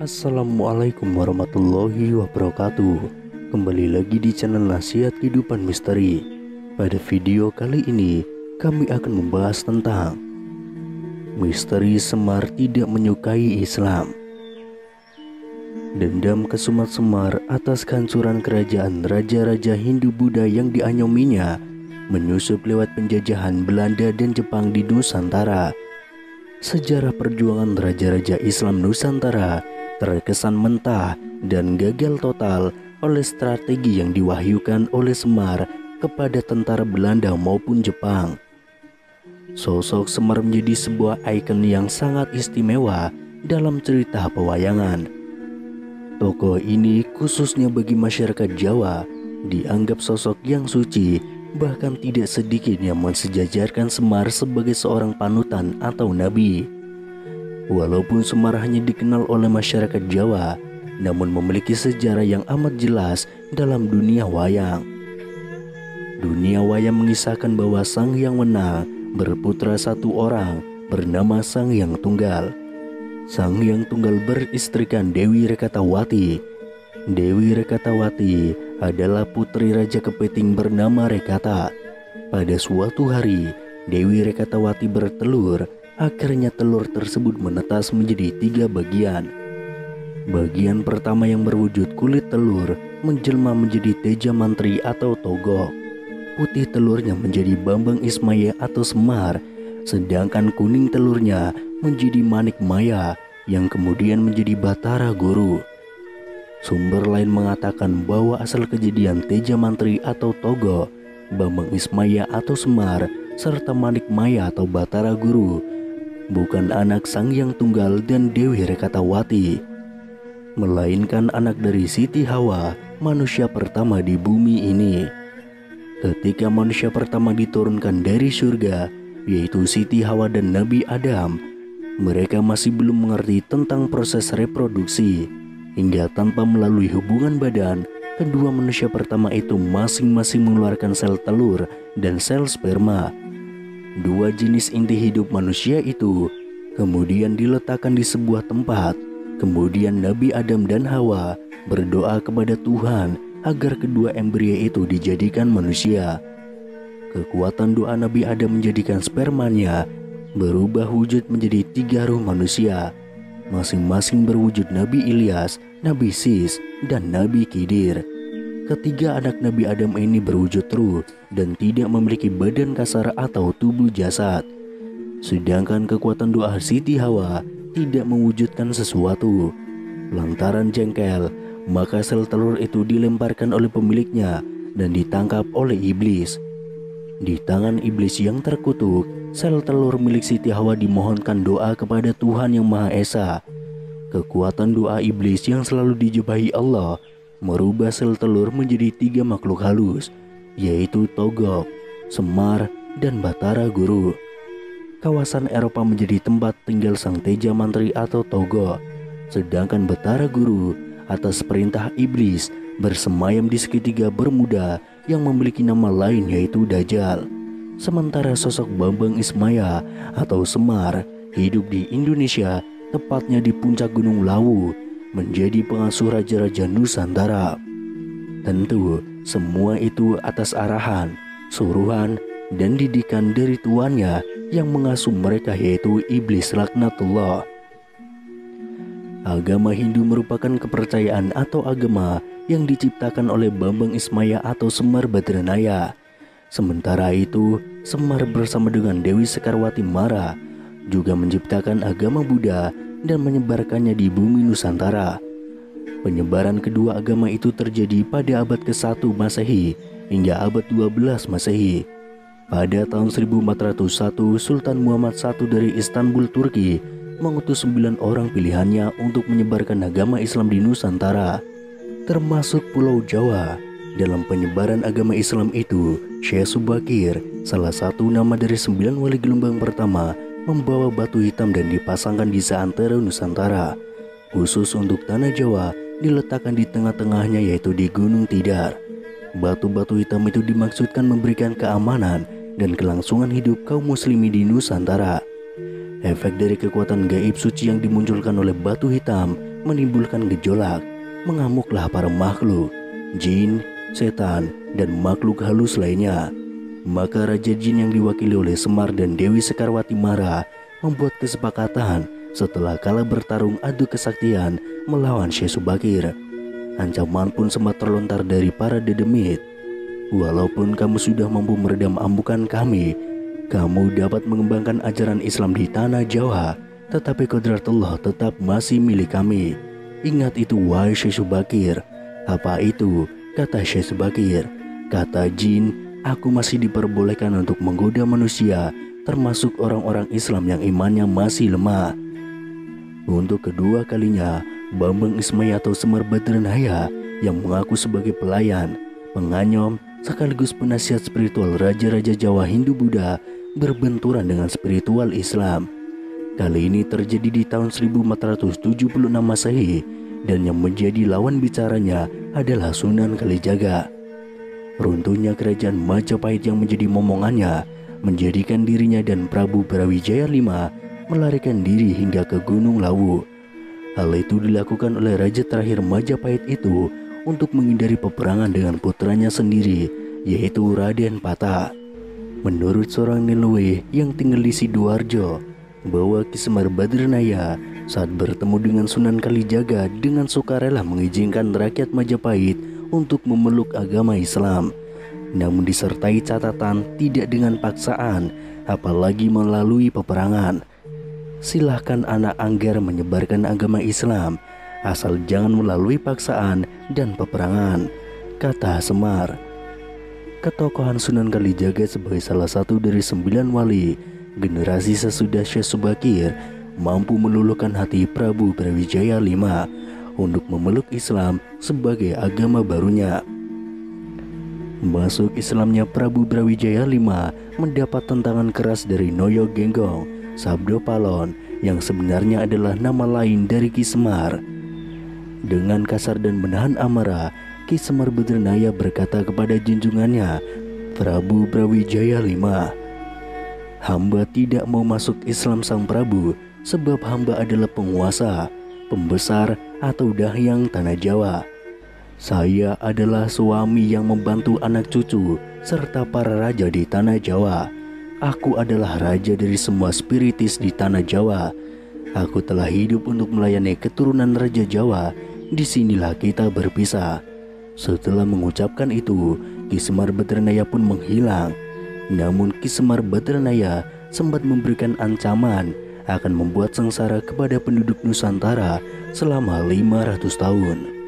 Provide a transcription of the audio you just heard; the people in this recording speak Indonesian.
Assalamualaikum warahmatullahi wabarakatuh. Kembali lagi di channel Nasihat Kehidupan Misteri. Pada video kali ini kami akan membahas tentang misteri Semar tidak menyukai Islam. Dendam kesumat Semar atas kehancuran kerajaan raja-raja Hindu-Buddha yang dianyominya menyusup lewat penjajahan Belanda dan Jepang di Nusantara. Sejarah perjuangan raja-raja Islam Nusantara terkesan mentah dan gagal total oleh strategi yang diwahyukan oleh Semar kepada tentara Belanda maupun Jepang. Sosok Semar menjadi sebuah ikon yang sangat istimewa dalam cerita pewayangan. Tokoh ini khususnya bagi masyarakat Jawa dianggap sosok yang suci, bahkan tidak sedikit yang mensejajarkan Semar sebagai seorang panutan atau nabi. Walaupun Semar hanya dikenal oleh masyarakat Jawa, namun memiliki sejarah yang amat jelas dalam dunia wayang. Dunia wayang mengisahkan bahwa Sang Hyang Wenang berputra satu orang bernama Sang Hyang Tunggal. Sang Hyang Tunggal beristrikan Dewi Rekatawati. Dewi Rekatawati adalah putri Raja Kepiting bernama Rekata. Pada suatu hari, Dewi Rekatawati bertelur. Akhirnya telur tersebut menetas menjadi 3 bagian. Bagian pertama yang berwujud kulit telur menjelma menjadi Teja Mantri atau Togok. Putih telurnya menjadi Bambang Ismaya atau Semar, sedangkan kuning telurnya menjadi Manik Maya yang kemudian menjadi Batara Guru. Sumber lain mengatakan bahwa asal kejadian Teja Mantri atau Togok, Bambang Ismaya atau Semar, serta Manik Maya atau Batara Guru bukan anak Sang Hyang Tunggal dan Dewi Rekatawati, melainkan anak dari Siti Hawa, manusia pertama di bumi ini. Ketika manusia pertama diturunkan dari surga, yaitu Siti Hawa dan Nabi Adam, mereka masih belum mengerti tentang proses reproduksi, hingga tanpa melalui hubungan badan, kedua manusia pertama itu masing-masing mengeluarkan sel telur dan sel sperma. Dua jenis inti hidup manusia itu kemudian diletakkan di sebuah tempat. Kemudian Nabi Adam dan Hawa berdoa kepada Tuhan agar kedua embrio itu dijadikan manusia. Kekuatan doa Nabi Adam menjadikan spermanya berubah wujud menjadi 3 ruh manusia, masing-masing berwujud Nabi Ilyas, Nabi Sis, dan Nabi Khidir. Ketiga anak Nabi Adam ini berwujud ruh dan tidak memiliki badan kasar atau tubuh jasad. Sedangkan kekuatan doa Siti Hawa tidak mewujudkan sesuatu. Lantaran jengkel, maka sel telur itu dilemparkan oleh pemiliknya dan ditangkap oleh iblis. Di tangan iblis yang terkutuk, sel telur milik Siti Hawa dimohonkan doa kepada Tuhan Yang Maha Esa. Kekuatan doa iblis yang selalu dijebahi Allah merubah sel telur menjadi 3 makhluk halus, yaitu Togok, Semar, dan Batara Guru. Kawasan Eropa menjadi tempat tinggal Sang Teja Mantri atau Togok, sedangkan Batara Guru atas perintah iblis bersemayam di segitiga Bermuda yang memiliki nama lain yaitu Dajjal. Sementara sosok Bambang Ismaya atau Semar hidup di Indonesia, tepatnya di puncak Gunung Lawu, menjadi pengasuh raja-raja Nusantara. Tentu semua itu atas arahan, suruhan, dan didikan dari tuannya yang mengasuh mereka yaitu iblis laknatullah. Agama Hindu merupakan kepercayaan atau agama yang diciptakan oleh Bambang Ismaya atau Semar Badranaya. Sementara itu, Semar bersama dengan Dewi Sekarwati Mara juga menciptakan agama Buddha dan menyebarkannya di bumi Nusantara. Penyebaran kedua agama itu terjadi pada abad ke-1 Masehi hingga abad 12 Masehi. Pada tahun 1401, Sultan Muhammad I dari Istanbul, Turki mengutus 9 orang pilihannya untuk menyebarkan agama Islam di Nusantara, termasuk Pulau Jawa. Dalam penyebaran agama Islam itu, Syekh Subakir, salah satu nama dari 9 wali gelombang pertama, membawa batu hitam dan dipasangkan di seantero Nusantara. Khusus untuk tanah Jawa diletakkan di tengah-tengahnya yaitu di Gunung Tidar. Batu-batu hitam itu dimaksudkan memberikan keamanan dan kelangsungan hidup kaum muslimin di Nusantara. Efek dari kekuatan gaib suci yang dimunculkan oleh batu hitam menimbulkan gejolak. Mengamuklah para makhluk, jin, setan, dan makhluk halus lainnya. Maka Raja Jin yang diwakili oleh Semar dan Dewi Sekarwati marah, membuat kesepakatan setelah kalah bertarung adu kesaktian melawan Syekh Subakir. Ancaman pun sempat terlontar dari para dedemit. Walaupun kamu sudah mampu meredam amukan kami, kamu dapat mengembangkan ajaran Islam di tanah Jawa, tetapi kodratullah tetap masih milik kami. Ingat itu wahai Syekh Subakir. Apa itu? Kata Syekh Subakir. Kata jin, aku masih diperbolehkan untuk menggoda manusia, termasuk orang-orang Islam yang imannya masih lemah. Untuk kedua kalinya, Bambang Ismaya atau Semar Badranaya yang mengaku sebagai pelayan, penganyom, sekaligus penasihat spiritual raja-raja Jawa Hindu-Buddha berbenturan dengan spiritual Islam. Kali ini terjadi di tahun 1476 Masehi, dan yang menjadi lawan bicaranya adalah Sunan Kalijaga. Runtuhnya kerajaan Majapahit yang menjadi momongannya menjadikan dirinya dan Prabu Brawijaya V melarikan diri hingga ke Gunung Lawu. Hal itu dilakukan oleh raja terakhir Majapahit itu untuk menghindari peperangan dengan putranya sendiri, yaitu Raden Pata. Menurut seorang Nilowe yang tinggal di Sidoarjo, bahwa Ki Semar Badranaya saat bertemu dengan Sunan Kalijaga dengan sukarela mengizinkan rakyat Majapahit untuk memeluk agama Islam, namun disertai catatan tidak dengan paksaan, apalagi melalui peperangan. Silahkan anak Angger menyebarkan agama Islam, asal jangan melalui paksaan dan peperangan, kata Semar. Ketokohan Sunan Kalijaga sebagai salah satu dari 9 wali generasi sesudah Syekh Subakir mampu meluluhkan hati Prabu Brawijaya V untuk memeluk Islam sebagai agama barunya. Masuk Islamnya Prabu Brawijaya V mendapat tentangan keras dari Noyo Genggong, Sabdo Palon, yang sebenarnya adalah nama lain dari Ki Semar. Dengan kasar dan menahan amarah, Ki Semar Badranaya berkata kepada junjungannya, Prabu Brawijaya V, hamba tidak mau masuk Islam sang Prabu, sebab hamba adalah penguasa, pembesar atau dahyang tanah Jawa. Saya adalah suami yang membantu anak cucu serta para raja di tanah Jawa. Aku adalah raja dari semua spiritis di tanah Jawa. Aku telah hidup untuk melayani keturunan Raja Jawa. Disinilah kita berpisah. Setelah mengucapkan itu, Ki Semar Badranaya pun menghilang. Namun Ki Semar Badranaya sempat memberikan ancaman akan membuat sengsara kepada penduduk Nusantara selama 500 tahun.